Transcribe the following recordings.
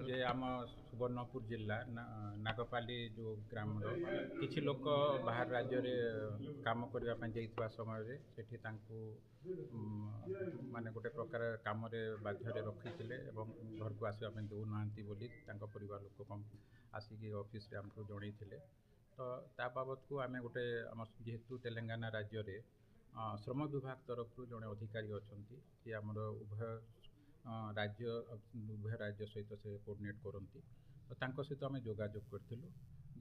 जे आम सुवर्णपुर जिला नागपाली जो ग्राम किसी लोक बाहर राज्य में काम करने समय से माने गोटे प्रकार कम बाध्य रखी घर को आसवाई देना बोली परिवार लोक आसिक ऑफिस रे हमको जड़े तो ता बाबद को आम गोटे जेहेतु तेलंगाना राज्य में श्रम विभाग तरफ जड़े अधिकारी अच्छा कि आमर उभय राज्य सहित से कोऑर्डिनेट करती तो सहित आम जोगाजोग करूँ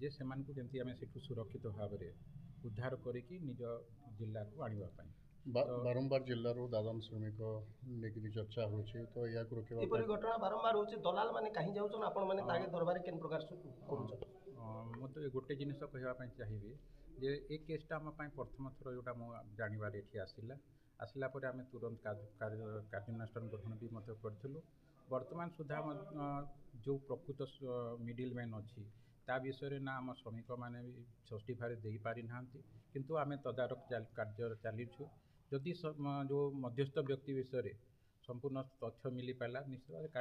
जे से जमी आम से सुरक्षित भाव में उद्धार करिकी निज जिला को आने बारंबार जिल्लार दादन श्रमिक लेकिन चर्चा होची तो या घटना बारंबार होची दलाल माने कहीं जाउछन आपण माने तागे दरबार केन प्रकार करूछन मु तो गोटे जिनिस कहवा चाहिए जे ए केसटा आम प्रथम थर जोटा मो जानवर ये आसला पर आम तुरंत कार्यानुष्ठान ग्रहण भी करूँ वर्तमान सुधा जो प्रकृत मिडिल मैन अच्छी ता विषय ना आम श्रमिक मैंने जस्टिफाई दे पारि ना किंतु आम तदारख कार्य चलीछु जदि जो मध्यस्थ व्यक्ति विषय संपूर्ण तथ्य मिली पाला निश्चित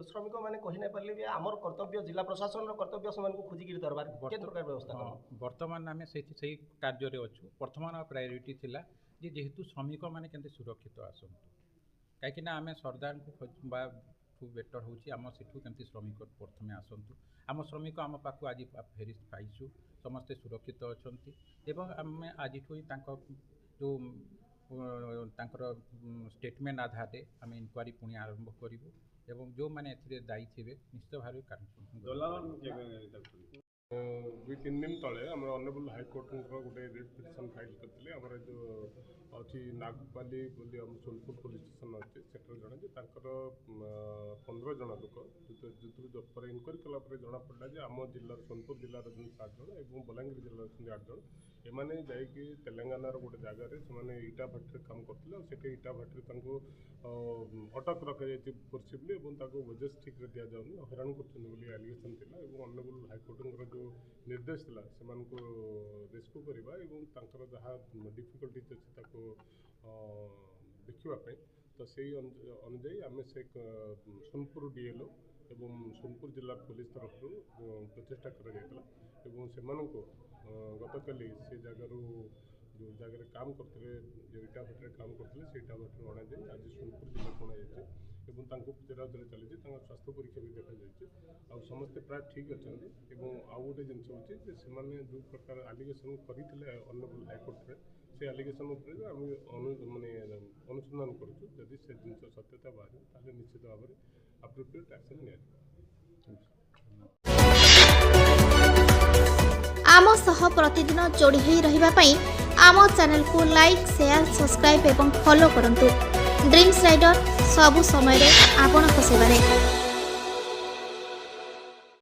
श्रमिक मैंने कही नहीं पारे भी आमर कर्तव्य जिला प्रशासन कर्तव्य से खोजिक दरबार प्रकार व्यवस्था वर्तमान आम से कार्य अच्छु वर्तमान प्रायोरीटी थिला जे जेहेतु श्रमिक मैंने केमती सुरक्षित आसतु कहीं आम सरदार को बेटर हूँ आम सेठू केमती श्रमिक प्रथम आसतु आम श्रमिक आम पाक आज फेरी पाइछु समस्ते सुरक्षित अच्छा आम आज जो स्टेटमेंट आधार आम इनक्वारी पुणी आरंभ करूँ जो मैंने दायी थे निश्चित भाव दुई तीन दिन तले आम ऑनरेबल हाईकोर्ट गोटे रिट पिटिशन फाइल करते आम जो अच्छी नागपाली बोली आम सोनपुर पुलिस स्टेशन अच्छे से जड़े 15 जन लोक जो इनक्वारी कलापर जना पड़ा जे आम जिलार सोनपुर जिलार 7 जन और बलांगीर जिला 8 जन एमाने जाइए तेलंगानार गोटे जगार से इटा भाटी काम करते इटा भाटी अटक रखी फोर्सिबली और वजेस ठीक दि जाऊनी हैरान कर एलिगेशन थी ऑनरेबल हाईकोर्ट जो निर्देश था से रेस्क्यू करवा जहाँ डिफिकल्टीज अच्छी देखापी तो से अनुजाई आम से सोनपुर डीएलओ एवं सोनपुर जिला पुलिस तरफ प्रचेषा कर गतकाली से जगार जो जगह काम करते जो इटा भाटी काम करते से इटा भाटी अणा जाए आज सोनपुर जिला को अणाई और पचरा उचरा चली स्वास्थ्य परीक्षा भी देखा जाए समस्ते प्राय ठीक अच्छा आउ गोटे जिन हो जो प्रकार आलिगेसन करते ऑनरेबल हाईकोर्ट से आलिगेसन आम माने अनुसंधान करुँ जदि से जिन सत्यता बाहर निश्चित भाव में अप्रोप्रिएट एक्शन नि आम सह प्रतिदिन जोड़ी होई रहिबा पई आम चैनल को लाइक शेयर सब्सक्राइब एवं फॉलो करंतु ड्रीम्स राइडर सबु समय रे आपन सेवा रे।